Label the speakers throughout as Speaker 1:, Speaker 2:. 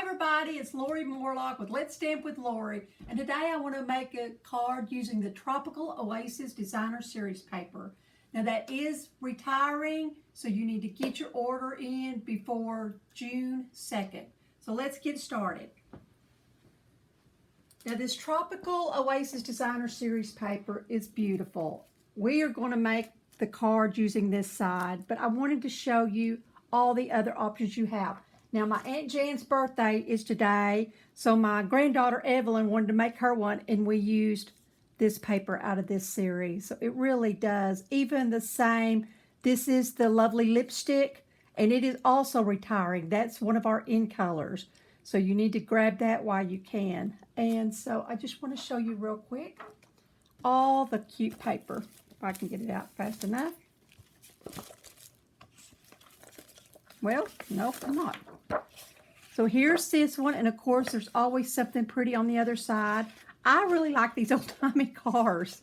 Speaker 1: everybody, it's Lori Morlock with Let's Stamp with Lori, and today I want to make a card using the Tropical Oasis Designer Series paper. Now that is retiring, so you need to get your order in before June 2nd. So let's get started. Now this Tropical Oasis Designer Series paper is beautiful. We are going to make the card using this side, but I wanted to show you all the other options you have. Now, my Aunt Jan's birthday is today, so my granddaughter Evelyn wanted to make her one, and we used this paper out of this series. So it really does. Even the same, this is the lovely lipstick, and it is also retiring. That's one of our in colors. So you need to grab that while you can. And so I just want to show you real quick all the cute paper, if I can get it out fast enough. Well, no, I'm not. So here's this one, and of course there's always something pretty on the other side. I really like these old-timey cars.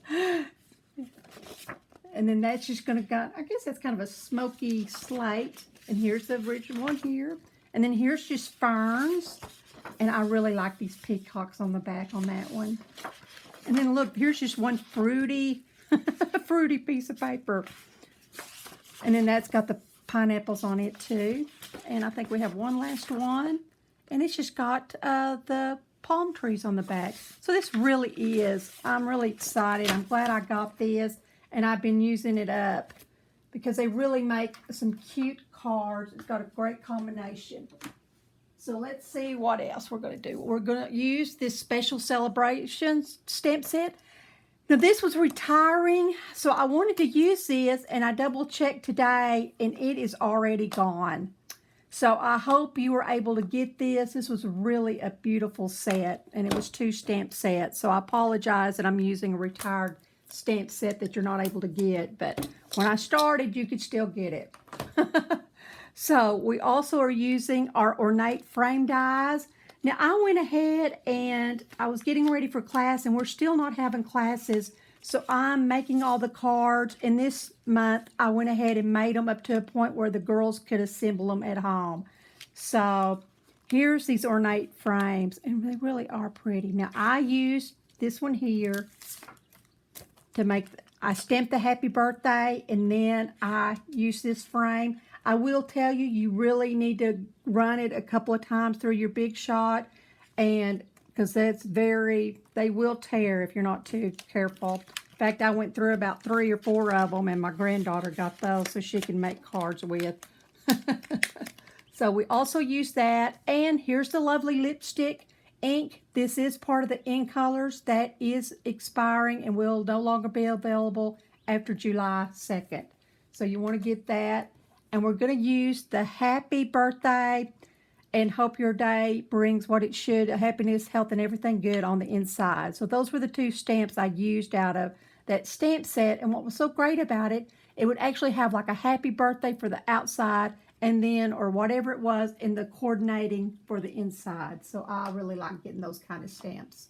Speaker 1: And then that's just going to go, I guess that's kind of a smoky slate. And here's the original one here. And then here's just ferns. And I really like these peacocks on the back on that one. And then look, here's just one fruity, fruity piece of paper. And then that's got the pineapples on it too. And I think we have one last one, and it's just got the palm trees on the back. So this really is, I'm really excited. I'm glad I got this, and I've been using it up because they really make some cute cards. It's got a great combination. So let's see what else we're going to do. We're going to use this special celebrations stamp set. Now this was retiring, so I wanted to use this, and I double checked today, and it is already gone. So I hope you were able to get this. This was really a beautiful set, and it was 2 stamp sets. So I apologize that I'm using a retired stamp set that you're not able to get, but when I started, you could still get it. So we also are using our Ornate frame dies. Now, I went ahead and I was getting ready for class, and we're still not having classes, so I'm making all the cards, and this month I went ahead and made them up to a point where the girls could assemble them at home. So here's these Ornate frames, and they really are pretty. Now, I used this one here to make, I stamped the happy birthday, and then I used this frame. I will tell you, you really need to run it a couple of times through your Big Shot, and because that's very, they will tear if you're not too careful. In fact, I went through about 3 or 4 of them, and my granddaughter got those so she can make cards with. So we also use that, and here's the lovely lipstick ink. This is part of the in colors that is expiring and will no longer be available after July 2nd. So you want to get that. And we're going to use the happy birthday and hope your day brings what it should, happiness, health, and everything good on the inside. So those were the 2 stamps I used out of that stamp set. And what was so great about it, it would actually have like a happy birthday for the outside, and then, or whatever it was, in the coordinating for the inside. So I really like getting those kind of stamps.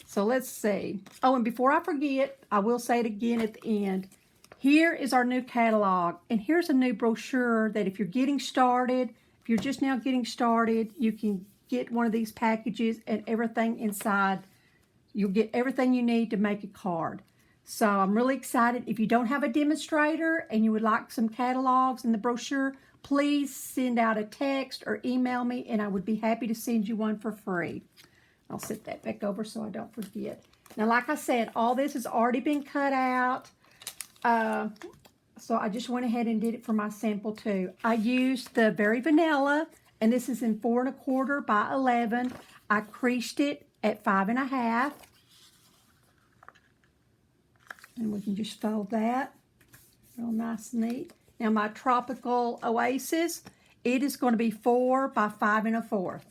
Speaker 1: So let's see. Oh, and before I forget, I will say it again at the end. Here is our new catalog, and here's a new brochure that if you're getting started, if you're just now getting started, you can get one of these packages and everything inside. You'll get everything you need to make a card. So I'm really excited. If you don't have a demonstrator and you would like some catalogs in the brochure, please send out a text or email me, and I would be happy to send you one for free. I'll set that back over so I don't forget. Now, like I said, all this has already been cut out. So I just went ahead and did it for my sample too. I used the Very Vanilla, and this is in 4 1/4 by 11. I creased it at 5 1/2. And we can just fold that. Real nice and neat. Now my Tropical Oasis, it is going to be 4 by 5 1/4.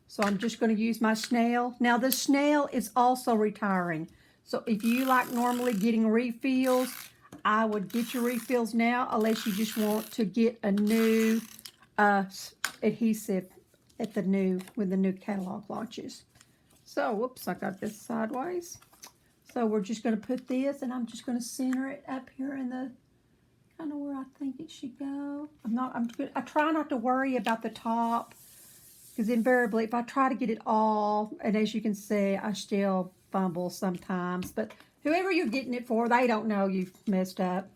Speaker 1: So I'm just going to use my snail. Now the snail is also retiring. So if you like normally getting refills, I would get your refills now, unless you just want to get a new adhesive at when the new catalog launches. So, whoops, I got this sideways. So we're just going to put this, and I'm just going to center it up here in the kind of where I think it should go. I try not to worry about the top Because invariably, if I try to get it all, and as you can see, I still fumble sometimes. But whoever you're getting it for, they don't know you've messed up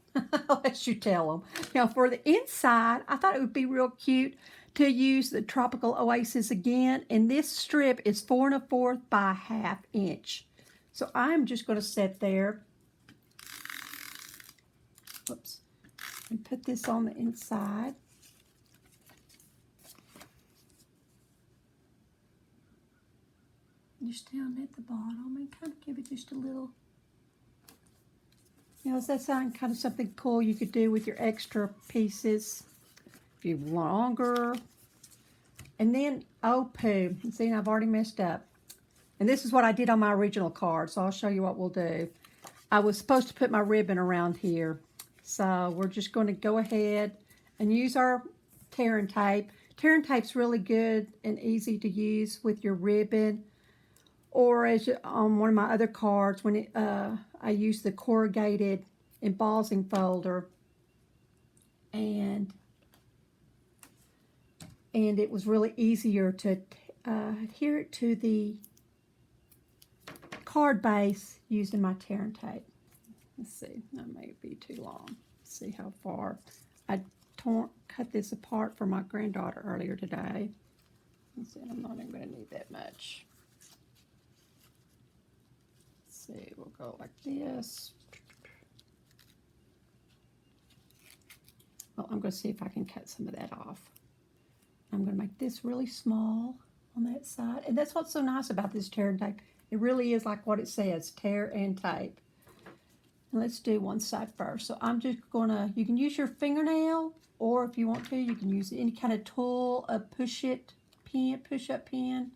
Speaker 1: unless you tell them. Now, for the inside, I thought it would be real cute to use the Tropical Oasis again. And this strip is 4 1/4 by 1/2 inch. So I'm just going to sit there. Whoops. And put this on the inside. Just down at the bottom and kind of give it just a little, you know, that's kind of something cool you could do with your extra pieces if you want longer. And then, oh poo, see, I've already messed up. And this is what I did on my original card, so I'll show you what we'll do. I was supposed to put my ribbon around here. So we're just going to go ahead and use our tear and tape. Tear and tape's really good and easy to use with your ribbon. Or as on one of my other cards, when I used the corrugated embossing folder, and it was really easier to adhere it to the card base using my tear and tape. Let's see, that may be too long. Let's see how far. I cut this apart for my granddaughter earlier today. Let's see, I'm not even going to need that much. See, we'll go like this. Well, I'm going to see if I can cut some of that off. I'm going to make this really small on that side. And that's what's so nice about this tear and tape. It really is like what it says, tear and tape. And let's do one side first. So I'm just going to, you can use your fingernail, or if you want to, you can use any kind of tool, a push-up pin.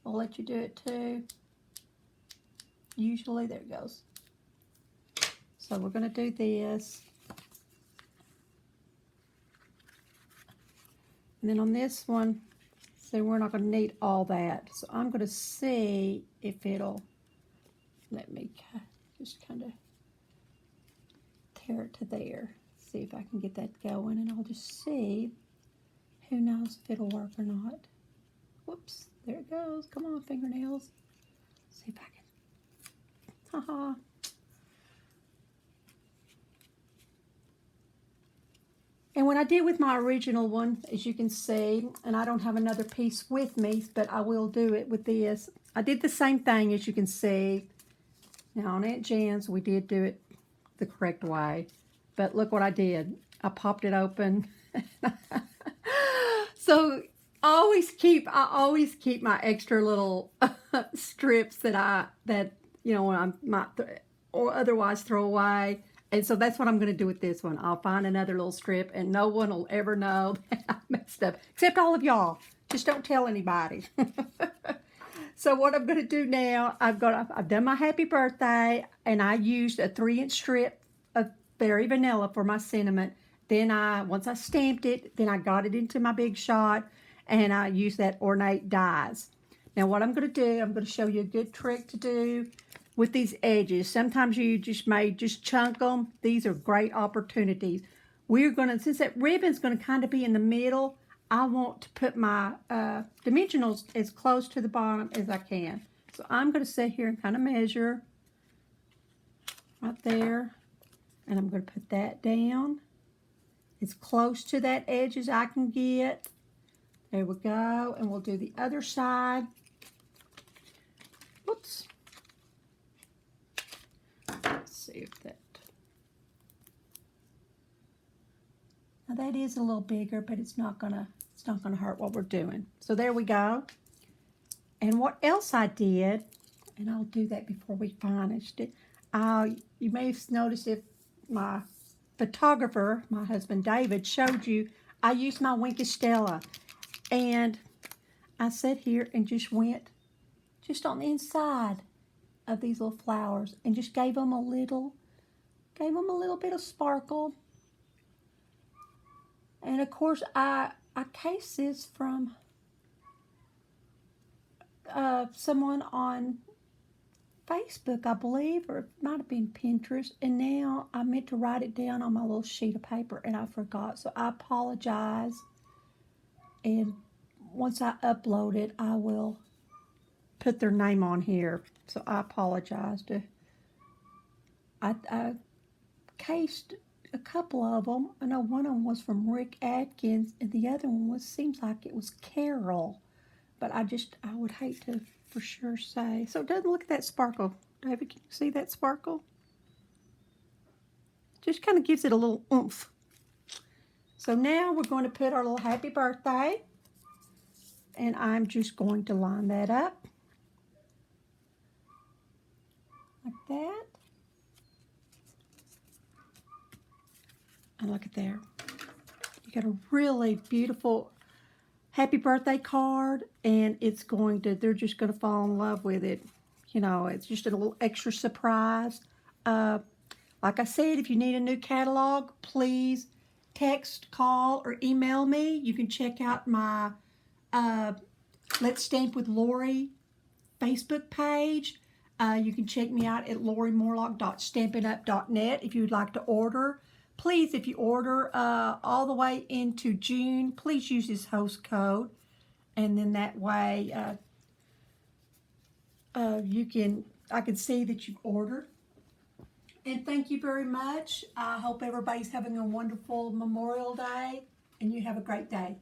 Speaker 1: I'll let you do it too. Usually, there it goes. So we're going to do this. And then on this one, so we're not going to need all that. So I'm going to see if it'll let me just kind of tear it to there. See if I can get that going, and I'll just see. Who knows if it'll work or not. Whoops, there it goes. Come on, fingernails. See if I can. Haha. And when I did with my original one, as you can see, and I don't have another piece with me, but I will do it with this. I did the same thing, as you can see. Now on Aunt Jan's, we did do it the correct way. But look what I did. I popped it open. So I always keep my extra little strips that you know, I might or otherwise throw away. And so that's what I'm going to do with this one. I'll find another little strip, and no one will ever know that I messed up, except all of y'all. Just don't tell anybody. So what I'm going to do now, I've done my happy birthday, and I used a 3-inch strip of Berry Vanilla for my sentiment. Then once I stamped it, then I got it into my Big Shot, and I used that Ornate dies. Now what I'm going to do, I'm going to show you a good trick to do with these edges. Sometimes you may chunk them. These are great opportunities. We're going to, since that ribbon's going to kind of be in the middle, I want to put my dimensionals as close to the bottom as I can. So I'm going to sit here and kind of measure right there. And I'm going to put that down as close to that edge as I can get. There we go. And we'll do the other side. Whoops. Let's see if that. Now that is a little bigger, but it's not gonna hurt what we're doing. So there we go. And what else I did, and I'll do that before we finished it. You may have noticed if my photographer, my husband David, showed you, I used my Winkestella, and I sat here and just went just on the inside of these little flowers and just gave them a little bit of sparkle. And of course I cased this from someone on Facebook, I believe, or it might have been Pinterest, and now I meant to write it down on my little sheet of paper and I forgot, so I apologize. And once I upload it, I will put their name on here. So I apologize. I cased a couple of them. I know one of them was from Rick Atkins, and the other one seems like it was Carol. But I would hate to for sure say. So it doesn't look at that sparkle. David, can you see that sparkle? Just kind of gives it a little oomph. So now we're going to put our little happy birthday. And I'm just going to line that up. Like that. And look at there. You got a really beautiful happy birthday card, and they're just going to fall in love with it. You know, it's just a little extra surprise. Like I said, if you need a new catalog, please text, call, or email me. You can check out my Let's Stamp with Lori Facebook page. You can check me out at lorimorlock.stampinup.net if you would like to order. Please, if you order all the way into June, please use this host code. And then that way I can see that you've ordered. And thank you very much. I hope everybody's having a wonderful Memorial Day, and you have a great day.